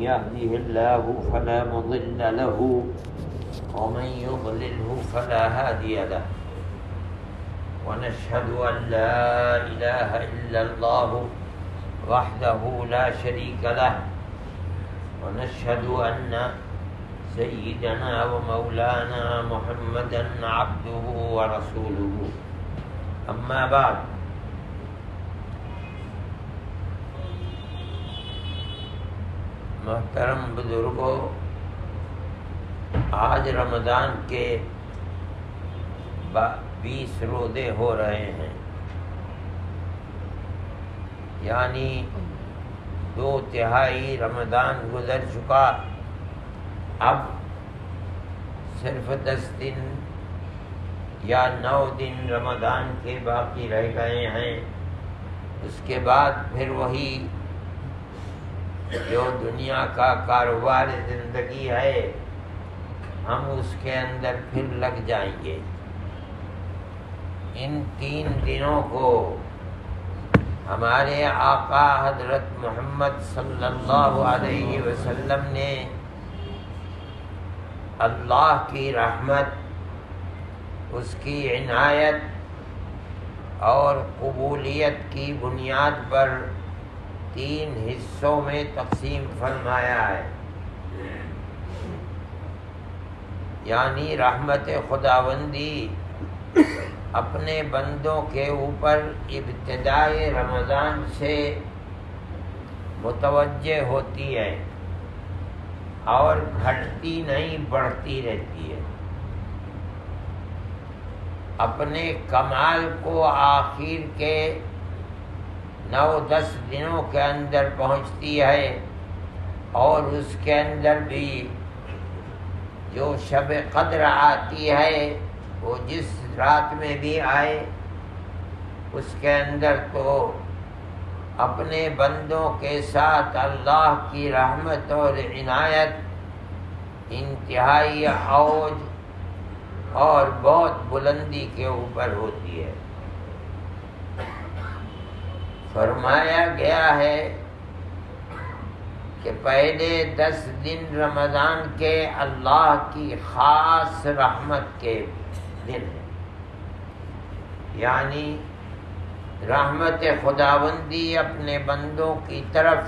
يهده الله فلا مضل له ومن يضلله فلا هادي له ونشهد أن لا إله إلا الله وحده لا شريك له ونشهد أن سيدنا ومولانا محمدا عبده ورسوله أما بعد محترم بزرگوں، آج رمضان کے 20 روزے ہو رہے ہیں، یعنی 2/3 رمضان گزر چکا۔ اب صرف 10 دن یا 9 دن رمضان کے باقی رہ گئے ہیں۔ اس کے بعد پھر وہی جو دنیا کا کاروبار زندگی ہے، ہم اس کے اندر پھر لگ جائیں گے۔ ان 3 دنوں کو ہمارے آقا حضرت محمد صلی اللہ علیہ وسلم نے اللہ کی رحمت، اس کی عنایت اور قبولیت کی بنیاد پر 3 حصوں میں تقسیم فرمایا ہے، یعنی رحمت خداوندی اپنے بندوں کے اوپر ابتدائے رمضان سے متوجہ ہوتی ہے اور گھٹتی نہیں، بڑھتی رہتی ہے۔ اپنے کمال کو آخر کے 9-10 دنوں کے اندر پہنچتی ہے، اور اس کے اندر بھی جو شب قدر آتی ہے، وہ جس رات میں بھی آئے، اس کے اندر تو اپنے بندوں کے ساتھ اللہ کی رحمت اور عنایت انتہائی اوج اور بہت بلندی کے اوپر ہوتی ہے۔ فرمایا گیا ہے کہ پہلے 10 دن رمضان کے اللہ کی خاص رحمت کے دن ہیں، یعنی رحمت خداوندی اپنے بندوں کی طرف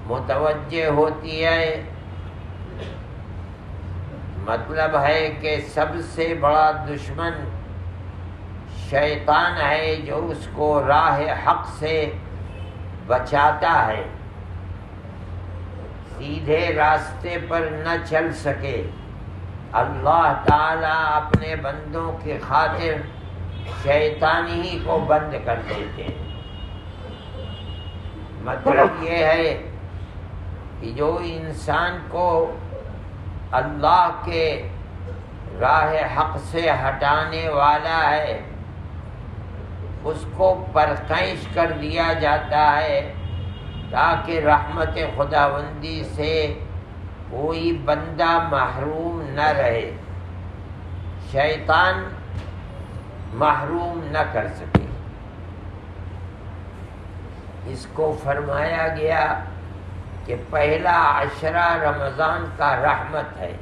متوجہ ہوتی ہے۔ مطلب ہے کہ سب سے بڑا دشمن شیطان ہے، جو اس کو راہ حق سے بچاتا ہے، سیدھے راستے پر نہ چل سکے۔ اللہ تعالیٰ اپنے بندوں کی خاطر شیطانی ہی کو بند کر دیتے ہیں۔ مطلب یہ ہے کہ جو انسان کو اللہ کے راہ حق سے ہٹانے والا ہے، اس کو پرکنش کر دیا جاتا ہے تاکہ رحمت خداوندی سے کوئی بندہ محروم نہ رہے، شیطان محروم نہ کر سکے۔ اس کو فرمایا گیا کہ پہلا عشرہ رمضان کا رحمت ہے۔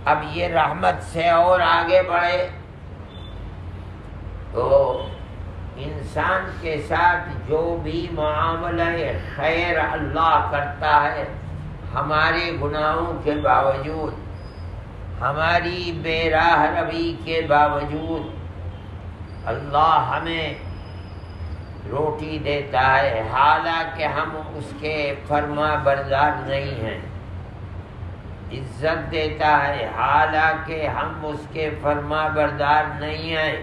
اب یہ رحمت سے اور آگے بڑھے تو انسان کے ساتھ جو بھی معاملہ خیر اللہ کرتا ہے، ہمارے گناہوں کے باوجود، ہماری بے راہ روی کے باوجود اللہ ہمیں روٹی دیتا ہے، حالانکہ ہم اس کے فرما بردار نہیں ہیں۔ عزت دیتا ہے حالانکہ ہم اس کے فرما بردار نہیں ہیں۔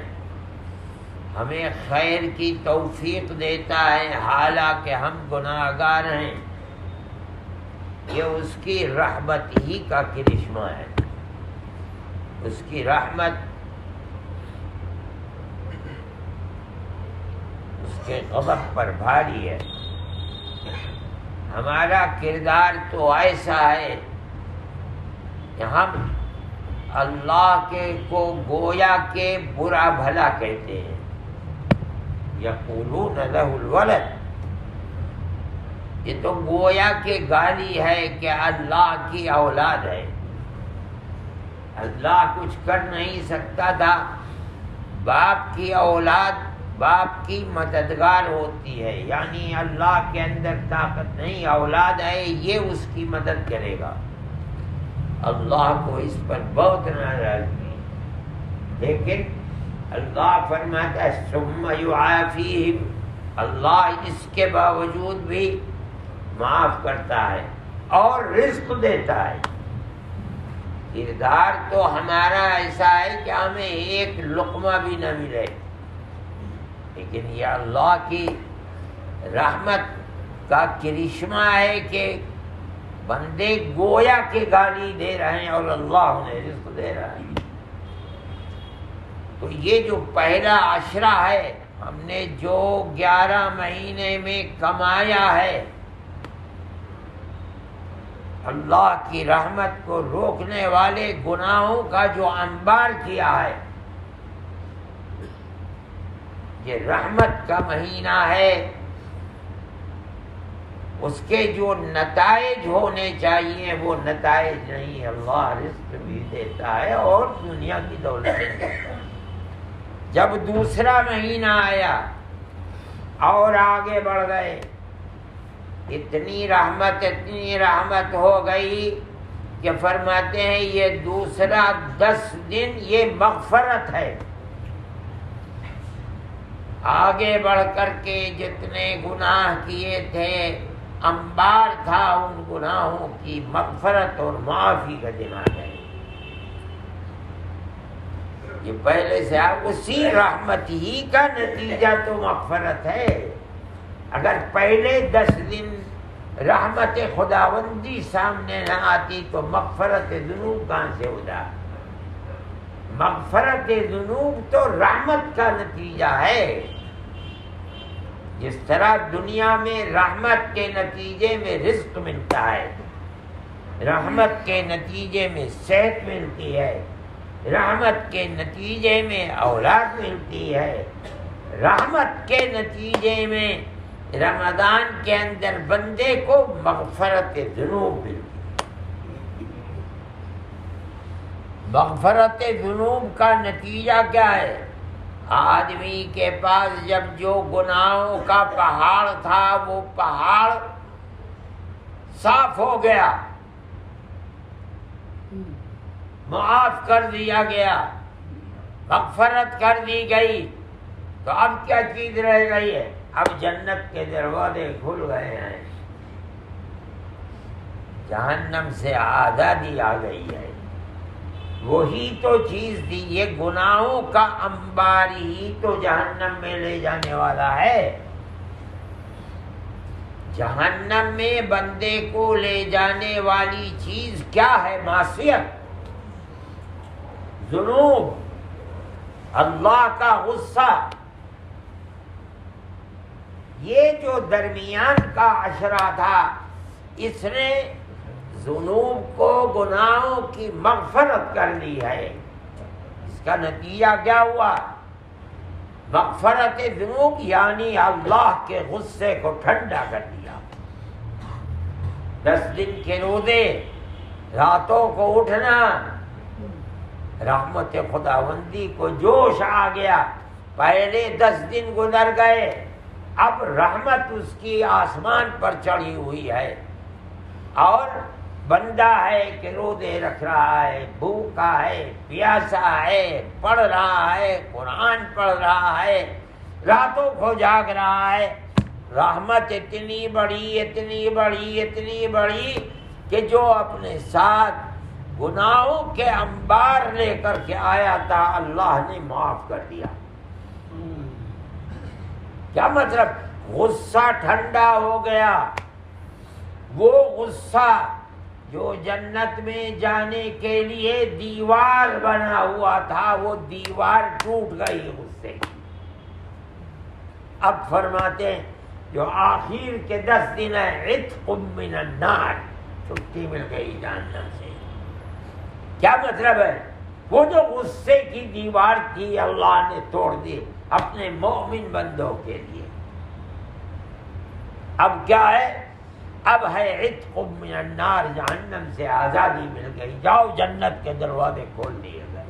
ہمیں خیر کی توفیق دیتا ہے حالانکہ ہم گناہگار ہیں۔ یہ اس کی رحمت ہی کا کرشمہ ہے۔ اس کی رحمت اس کے غضب پر بھاری ہے۔ ہمارا کردار تو ایسا ہے کہ ہم اللہ کے کو گویا کے برا بھلا کہتے ہیں۔ یقولون لہ الولد، یہ تو گویا کہ گالی ہے کہ اللہ کی اولاد ہے. اللہ کچھ کر نہیں سکتا تھا. باپ کی اولاد باپ کی مددگار ہوتی ہے، یعنی اللہ کے اندر طاقت نہیں، اولاد ہے یہ اس کی مدد کرے گا. اللہ کو اس پر بہت ناراضگی، لیکن اللہ فرماتا ہے ثم یعافیہم، اللہ اس کے باوجود بھی معاف کرتا ہے اور رزق دیتا ہے. کردار تو ہمارا ایسا ہے کہ ہمیں ایک لقمہ بھی نہ ملے، لیکن یہ اللہ کی رحمت کا کرشمہ ہے کہ بندے گویا کے گالی دے رہے ہیں اور اللہ انہیں رزق دے رہا ہے. تو یہ جو پہلا عشرہ ہے، ہم نے جو 11 مہینے میں کمایا ہے، اللہ کی رحمت کو روکنے والے گناہوں کا جو انبار کیا ہے، یہ رحمت کا مہینہ ہے. اس کے جو نتائج ہونے چاہیے وہ نتائج نہیں. اللہ رزق بھی دیتا ہے اور دنیا کی دولت بھی دیتا ہے. جب دوسرا مہینہ آیا اور آگے بڑھ گئے، اتنی رحمت ہو گئی کہ فرماتے ہیں یہ دوسرا 10 دن یہ مغفرت ہے. آگے بڑھ کر کے جتنے گناہ کیے تھے، انبار تھا ان گناہوں کی مغفرت اور معافی کا دن آ گئے. یہ پہلے سے اسی رحمت ہی کا نتیجہ تو مغفرت ہے. اگر پہلے 10 دن رحمت خداوندی سامنے نہ آتی تو مغفرت ذنوب کہاں سے ہوتا؟ مغفرت ذنوب تو رحمت کا نتیجہ ہے. جس طرح دنیا میں رحمت کے نتیجے میں رزق ملتا ہے، رحمت کے نتیجے میں صحت ملتی ہے، رحمت کے نتیجے میں اولاد ملتی ہے، رحمت کے نتیجے میں رمضان کے اندر بندے کو مغفرت ذنوب ملتی ہے. مغفرت ذنوب کا نتیجہ کیا ہے؟ آدمی کے پاس جب جو گناہوں کا پہاڑ تھا وہ پہاڑ صاف ہو گیا، معاف کر دیا گیا، مغفرت کر دی گئی، تو اب کیا چیز رہ گئی ہے؟ اب جنت کے دروازے کھل گئے ہیں، جہنم سے آزادی آ گئی ہے. وہی تو چیز تھی، یہ گناہوں کا انبار ہی تو جہنم میں لے جانے والا ہے. جہنم میں بندے کو لے جانے والی چیز کیا ہے؟ معصیت، ذنوب، اللہ کا غصہ. یہ جو درمیان کا عشرہ تھا، اس نے ذنوب کو، گناہوں کی مغفرت کر لی ہے. اس کا نتیجہ کیا ہوا؟ مغفرت ذنوب، یعنی اللہ کے غصے کو ٹھنڈا کر دیا. 10 دن کے روزے، راتوں کو اٹھنا، رحمت خداوندی کو جوش آ گیا. پہلے 10 دن گزر گئے، اب رحمت اس کی آسمان پر چڑھی ہوئی ہے، اور بندہ ہے کہ روزے رکھ رہا ہے، بھوکا ہے، پیاسا ہے، پڑھ رہا ہے، قرآن پڑھ رہا ہے، راتوں کو جاگ رہا ہے. رحمت اتنی بڑی، اتنی بڑی، اتنی بڑی کہ جو اپنے ساتھ گناہوں کے انبار لے کر کے آیا تھا، اللہ نے معاف کر دیا. کیا مطلب؟ غصہ ٹھنڈا ہو گیا. وہ غصہ جو جنت میں جانے کے لیے دیوار بنا ہوا تھا، وہ دیوار ٹوٹ گئی غصے کی. اب فرماتے ہیں جو آخر کے 10 دن ہے، عتق من النار، چھٹی مل گئی جہنم سے. کیا مطلب ہے؟ وہ جو غصے کی دیوار تھی اللہ نے توڑ دی اپنے مومن بندوں کے لیے. اب کیا ہے؟ اب ہے عتق من النار، جہنم سے آزادی مل گئی، جاؤ جنت کے دروازے کھول دیے گئے۔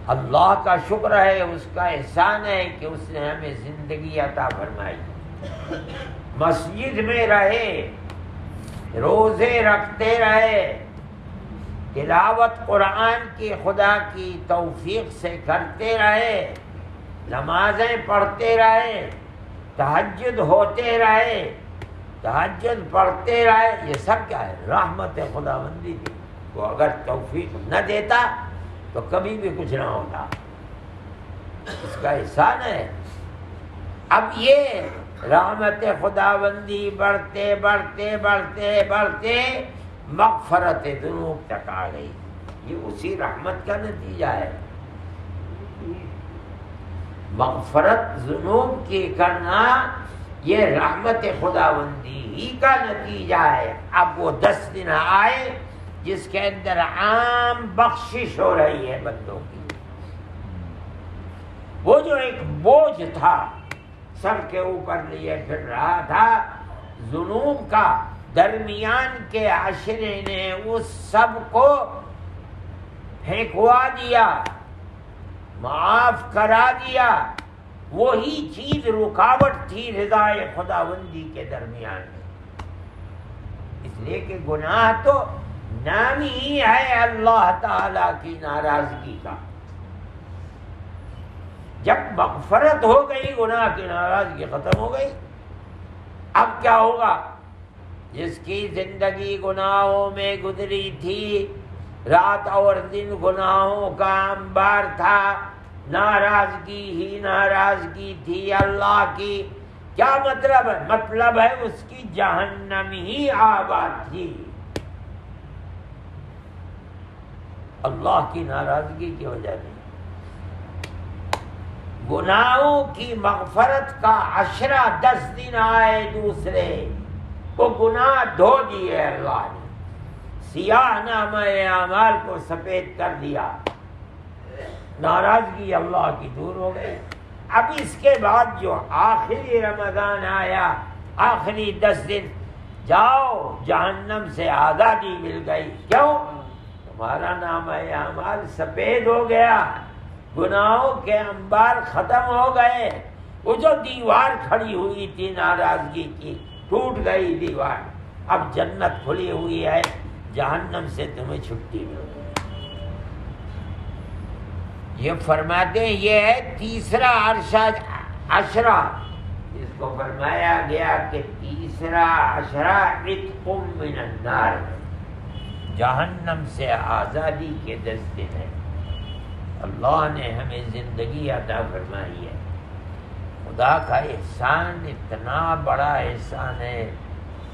اللہ کا شکر ہے، اس کا احسان ہے کہ اس نے ہمیں زندگی عطا فرمائی، مسجد میں رہے، روزے رکھتے رہے، تلاوت قرآن کی خدا کی توفیق سے کرتے رہے، نمازیں پڑھتے رہے، تہجد ہوتے رہے، تہجد پڑھتے رہے، یہ سب کیا ہے؟ رحمت خداوندی تھی۔ وہ اگر توفیق نہ دیتا تو کبھی بھی کچھ نہ ہوتا، اس کا احسان ہے۔ اب یہ رحمت خداوندی بڑھتے بڑھتے بڑھتے بڑھتے مغفرت ذنوب تک آ گئی، یہ اسی رحمت کا نتیجہ ہے۔ مغفرت ذنوب کی کرنا یہ رحمت خداوندی ہی کا نتیجہ ہے۔ اب وہ 10 دن آئے جس کے اندر عام بخشش ہو رہی ہے بندوں کی۔ وہ جو ایک بوجھ تھا سر کے اوپر لیے پھر رہا تھا ذنوب کا، درمیان کے عشرے نے اس سب کو پھینکوا دیا، معاف کرا دیا۔ وہی چیز رکاوٹ تھی رضائے خداوندی کے درمیان میں، اس لیے کہ گناہ تو نام ہی ہے اللہ تعالی کی ناراضگی کا۔ جب مغفرت ہو گئی گناہ کی ناراضگی ختم ہو گئی۔ اب کیا ہوگا؟ جس کی زندگی گناہوں میں گزری تھی، رات اور دن گناہوں کا انبار تھا، ناراضگی ہی ناراضگی تھی اللہ کی، کیا مطلب ہے؟ مطلب ہے اس کی جہنم ہی آباد تھی، اللہ کی ناراضگی کی وجہ سے۔ گناہوں کی مغفرت کا عشرہ 10 دن آئے دوسرے، وہ گناہ دھو دیے اللہ نے، سیاہ نامہ اعمال کو سفید کر دیا، ناراضگی اللہ کی دور ہو گئی۔ اب اس کے بعد جو آخری رمضان آیا، آخری 10 دن، جاؤ جہنم سے آزادی مل گئی۔ کیوں؟ تمہارا نامہ اعمال سفید ہو گیا، گناہوں کے انبار ختم ہو گئے، وہ جو دیوار کھڑی ہوئی تھی ناراضگی کی ٹوٹ گئی دیوار، اب جنت کھلی ہوئی ہے، جہنم سے تمہیں چھٹی مل گئی۔ یہ فرماتے ہیں یہ ہے تیسرا عشرہ، اس کو فرمایا گیا کہ تیسرا عشرہ عتق من النار، جہنم سے آزادی کے 10 دن ہے۔ اللہ نے ہمیں زندگی عطا فرمائی ہے، خدا کا احسان اتنا بڑا احسان ہے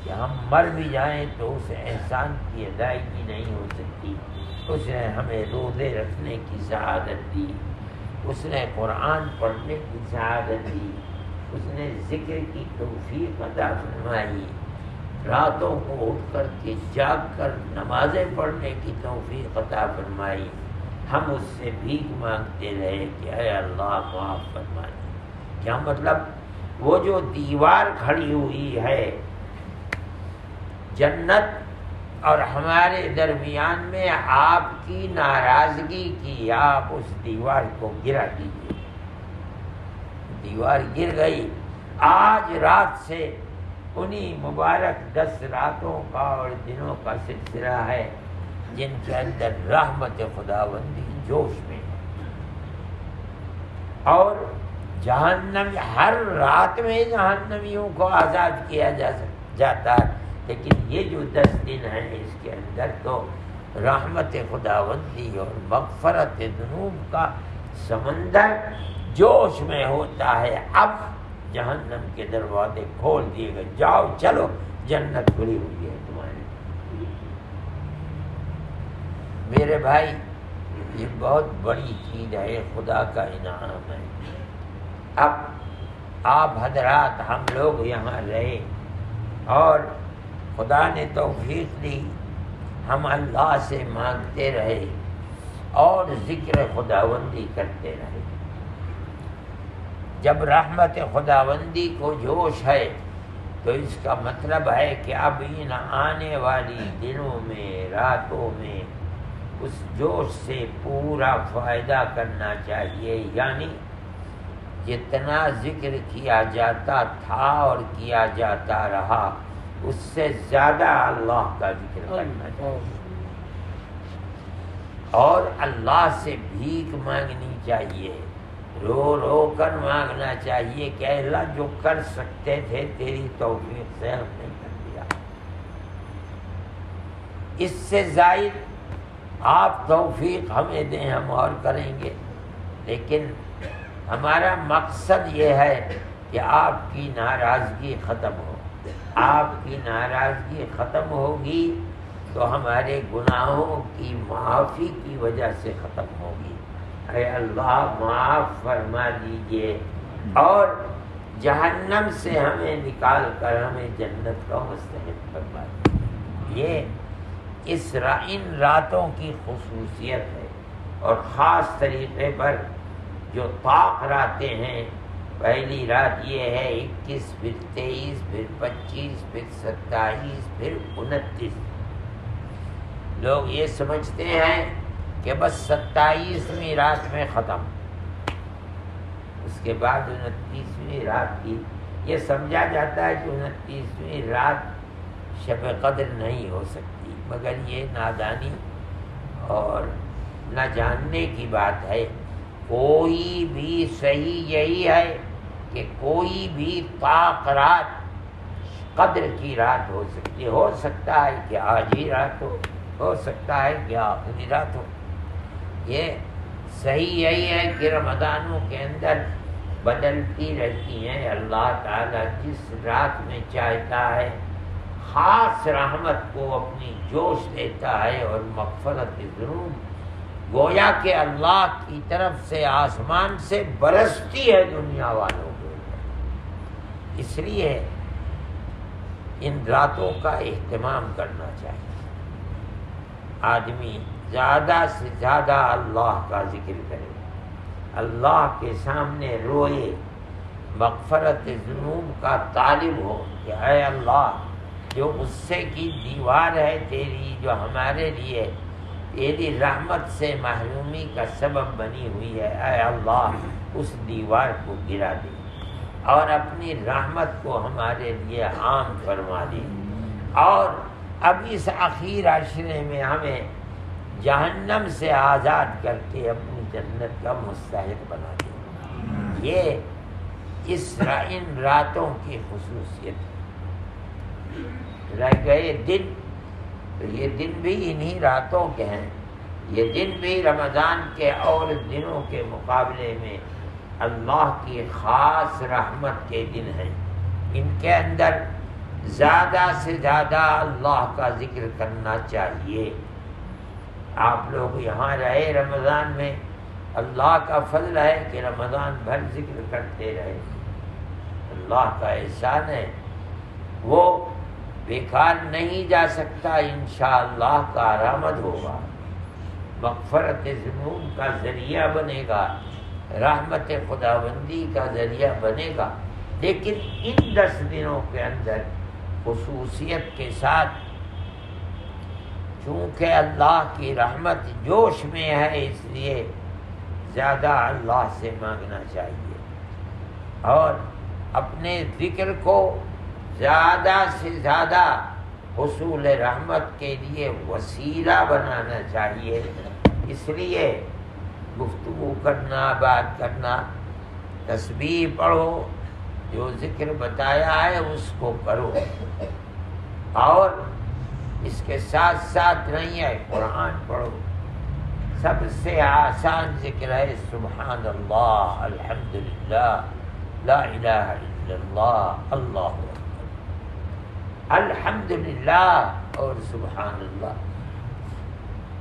کہ ہم مر بھی جائیں تو اس احسان کی ادائیگی نہیں ہو سکتی۔ اس نے ہمیں روزے رکھنے کی سعادت دی، اس نے قرآن پڑھنے کی سعادت دی، اس نے ذکر کی توفیق عطا فرمائی، راتوں کو اٹھ کر کے جاگ کر نمازیں پڑھنے کی توفیق عطا فرمائی۔ ہم اس سے بھیک مانگتے رہے کہ اے اللہ معاف فرما دے۔ کیا مطلب؟ وہ جو دیوار کھڑی ہوئی ہے جنت اور ہمارے درمیان میں آپ کی ناراضگی کی، آپ اس دیوار کو گرا دیجیے۔ دیوار گر گئی۔ آج رات سے انہی مبارک 10 راتوں کا اور دنوں کا سلسلہ ہے جن کے اندر رحمت خداوندی جوش میں ہے، اور جہنم ہر رات میں جہنمیوں کو آزاد کیا جاتا ہے، لیکن یہ جو 10 دن ہیں اس کے اندر تو رحمت خداوندی اور مغفرت ذنوب کا سمندر جوش میں ہوتا ہے۔ اب جہنم کے دروازے کھول دیے گئے، جاؤ چلو جنت کھلی ہوئی ہے تمہاری۔ میرے بھائی یہ بہت بڑی چیز ہے، خدا کا انعام ہے۔ اب آپ حضرات ہم لوگ یہاں رہے اور خدا نے توفیق دی، ہم اللہ سے مانگتے رہے اور ذکر خداوندی کرتے رہے۔ جب رحمت خداوندی کو جوش ہے تو اس کا مطلب ہے کہ اب ان آنے والی دنوں میں راتوں میں اس جوش سے پورا فائدہ کرنا چاہیے، یعنی جتنا ذکر کیا جاتا تھا اور کیا جاتا رہا اس سے زیادہ اللہ کا ذکر کرنا چاہیے، اور اللہ سے بھیک مانگنی چاہیے، رو رو کر مانگنا چاہیے کہ اللہ جو کر سکتے تھے تیری توفیق سے ہم نے کر دیا، اس سے زائد آپ توفیق ہمیں دیں ہم اور کریں گے، لیکن ہمارا مقصد یہ ہے کہ آپ کی ناراضگی ختم ہو۔ آپ کی ناراضگی ختم ہوگی تو ہمارے گناہوں کی معافی کی وجہ سے ختم ہوگی۔ اے اللہ معاف فرما دیجئے اور جہنم سے ہمیں نکال کر ہمیں جنت کا مستحق فرما دیجئے۔ یہ ان راتوں کی خصوصیت ہے، اور خاص طریقے پر جو طاق راتیں ہیں، پہلی رات یہ ہے 21، پھر 23، پھر 25، پھر 27، پھر 29۔ لوگ یہ سمجھتے ہیں کہ بس 27ویں رات میں ختم، اس کے بعد 29ویں رات کی یہ سمجھا جاتا ہے کہ 29ویں رات شب قدر نہیں ہو سکتی، مگر یہ نادانی اور نہ جاننے کی بات ہے۔ کوئی بھی صحیح یہی ہے کہ کوئی بھی طاق رات قدر کی رات ہو سکتی ہے، ہو سکتا ہے کہ آج ہی رات ہو سکتا ہے کہ آخری رات ہو۔ یہ صحیح یہی ہے کہ رمضانوں کے اندر بدلتی رہتی ہیں، اللہ تعالیٰ جس رات میں چاہتا ہے خاص رحمت کو اپنی جوش دیتا ہے اور مغفرت ذنوب گویا کہ اللہ کی طرف سے آسمان سے برستی ہے دنیا والوں کو۔ اس لیے ان راتوں کا اہتمام کرنا چاہیے، آدمی زیادہ سے زیادہ اللہ کا ذکر کرے، اللہ کے سامنے روئے، مغفرت ذنوب کا طالب ہو کہ اے اللہ جو غصے کی دیوار ہے تیری جو ہمارے لیے تیری رحمت سے محرومی کا سبب بنی ہوئی ہے، اے اللہ اس دیوار کو گرا دے اور اپنی رحمت کو ہمارے لیے عام فرما دے، اور اب اس اخیر عشرے میں ہمیں جہنم سے آزاد کر کے اپنی جنت کا مستحق بنا دے۔ یہ ان راتوں کی خصوصیت ہے۔ رہ گئے دن، تو یہ دن بھی انہی راتوں کے ہیں، یہ دن بھی رمضان کے اور دنوں کے مقابلے میں اللہ کی خاص رحمت کے دن ہیں۔ ان کے اندر زیادہ سے زیادہ اللہ کا ذکر کرنا چاہیے۔ آپ لوگ یہاں رہے رمضان میں، اللہ کا فضل ہے کہ رمضان بھر ذکر کرتے رہے، اللہ کا احسان ہے، وہ بیکار نہیں جا سکتا، انشاءاللہ کارآمد ہوگا، مغفرت ذنوب کا ذریعہ بنے گا، رحمت خداوندی کا ذریعہ بنے گا۔ لیکن ان 10 دنوں کے اندر خصوصیت کے ساتھ چونکہ اللہ کی رحمت جوش میں ہے، اس لیے زیادہ اللہ سے مانگنا چاہیے اور اپنے ذکر کو زیادہ سے زیادہ حصول رحمت کے لیے وسیلہ بنانا چاہیے۔ اس لیے گفتگو کرنا، بات کرنا، تسبیح پڑھو، جو ذکر بتایا ہے اس کو کرو، اور اس کے ساتھ ساتھ نہیں ہے قرآن پڑھو۔ سب سے آسان ذکر ہے سبحان اللہ، الحمدللہ، لا الہ الا اللہ، اللہ اکبر، الحمدللہ اور سبحان اللہ۔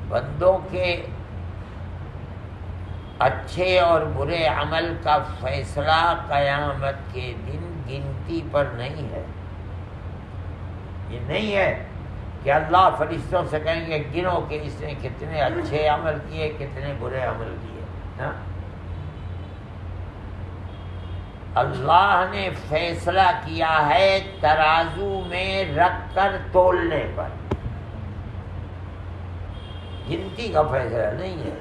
بندوں کے اچھے اور برے عمل کا فیصلہ قیامت کے دن گنتی پر نہیں ہے۔ یہ نہیں ہے کہ اللہ فرشتوں سے کہیں گے گنو کہ اس نے کتنے اچھے عمل کیے، کتنے برے عمل کیے۔ اللہ نے فیصلہ کیا ہے ترازو میں رکھ کر تولنے پر، گنتی کا فیصلہ نہیں ہے۔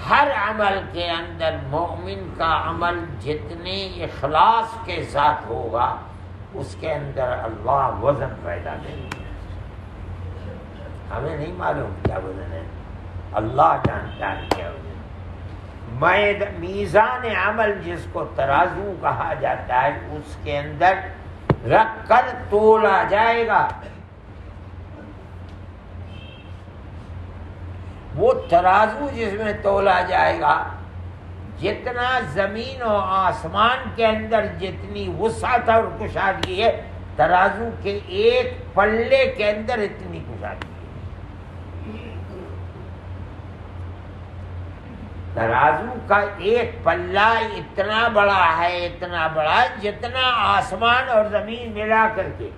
ہر عمل کے اندر مومن کا عمل جتنے اخلاص کے ساتھ ہوگا اس کے اندر اللہ وزن پیدا کرے گا۔ ہمیں نہیں معلوم کیا وزن ہے، اللہ جانتا ہے کیا وزن ہے۔ میزان عمل جس کو ترازو کہا جاتا ہے اس کے اندر رکھ کر تولا جائے گا۔ وہ ترازو جس میں تولا جائے گا، جتنا زمین و آسمان کے اندر جتنی وسعت اور کشادگی ہے، ترازو کے ایک پلے کے اندر اتنی کشادگی ہے۔ ترازو کا ایک پلہ اتنا بڑا ہے، اتنا بڑا جتنا آسمان اور زمین ملا کر کے۔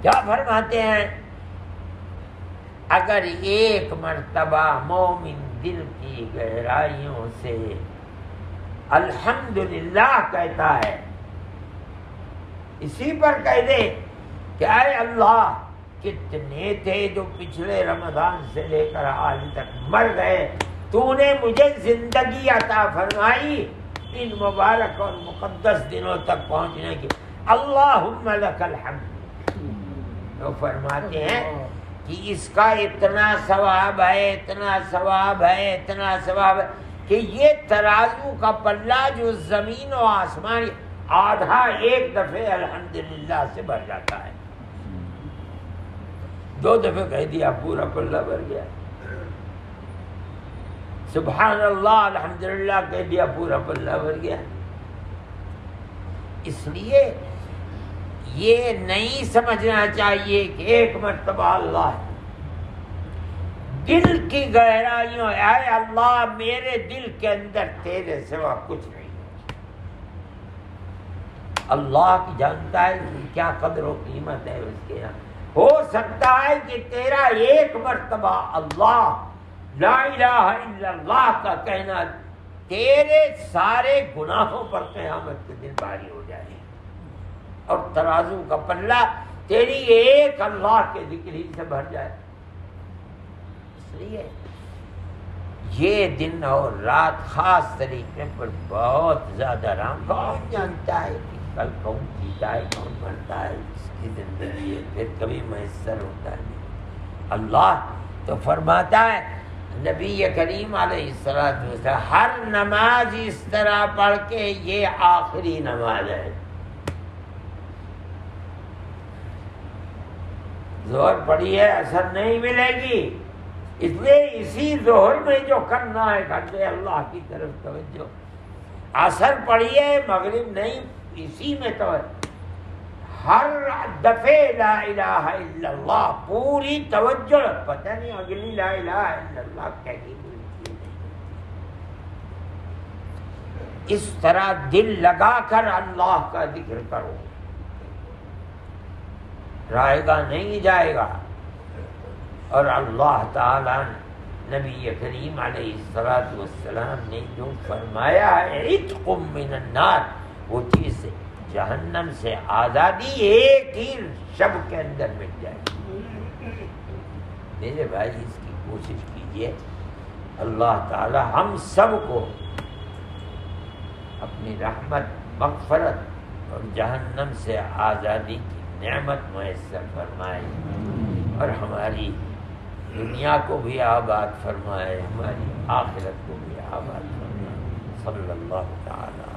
کیا فرماتے ہیں؟ اگر ایک مرتبہ مومن دل کی گہرائیوں سے الحمدللہ کہتا ہے، اسی پر کہہ دے کہ اے اللہ، کتنے تھے جو پچھلے رمضان سے لے کر آج تک مر گئے، تو نے مجھے زندگی عطا فرمائی ان مبارک اور مقدس دنوں تک پہنچنے کی، اللہم لک الحمد۔ تو فرماتے ہیں کہ اس کا اتنا ثواب ہے، اتنا ثواب ہے، اتنا ثواب ہے کہ یہ ترازو کا پلہ جو زمین و آسمان آدھا ایک دفعے الحمدللہ سے بھر جاتا ہے۔ 2 دفعے کہہ دیا پورا پلہ بھر گیا، سبحان اللہ الحمدللہ کہہ دیا پورا پلہ بھر گیا۔ اس لیے یہ نہیں سمجھنا چاہیے کہ ایک مرتبہ اللہ ہے، دل کی گہرائیوں، اے اللہ میرے دل کے اندر تیرے سوا کچھ نہیں۔ اللہ کی جانتا ہے کیا قدر و قیمت ہے اس کے یہاں۔ ہو سکتا ہے کہ تیرا ایک مرتبہ اللہ لا الہ الا اللہ کا کہنا تیرے سارے گناہوں پر قیامت کے دن بھاری ہو جائے، اور ترازو کا پلہ تیری ایک اللہ کے ذکر ہی سے بھر جائے۔ اس لیے یہ دن اور رات خاص طریقے پر بہت زیادہ رام، کون جانتا ہے کہ کل کون جیتا ہے کون مرتا ہے، اس کی زندگی ہے پھر کبھی میسر ہوتا ہے۔ اللہ تو فرماتا ہے، نبی کریم علیہ السلام ہر نماز اس طرح پڑھ کے یہ آخری نماز ہے۔ ظہر پڑھی ہے اثر نہیں ملے گی، اس لیے اسی ظہر میں جو کرنا ہے کر دے، اللہ کی طرف توجہ۔ اثر پڑھی ہے مغرب نہیں، اسی میں تو ہر دفعے لا الہ الا اللہ پوری توجہ، پتہ نہیں اگلی لا الہ الا اللہ کہی ہوئی، اس طرح دل لگا کر اللہ کا ذکر کرو، رائے گا نہیں جائے گا۔ اور اللہ تعالیٰ نبی کریم علیہ السلام نے جو فرمایا ہے عتق من النار، وہ چیز جہنم سے آزادی ایک ہی شب کے اندر مل جائے۔ میرے بھائی اس کی کوشش کیجئے، اللہ تعالیٰ ہم سب کو اپنی رحمت، مغفرت اور جہنم سے آزادی کی نعمت میسر فرمائے، اور ہماری دنیا کو بھی آباد فرمائے، ہماری آخرت کو بھی آباد فرمائے۔ صلی اللہ تعالی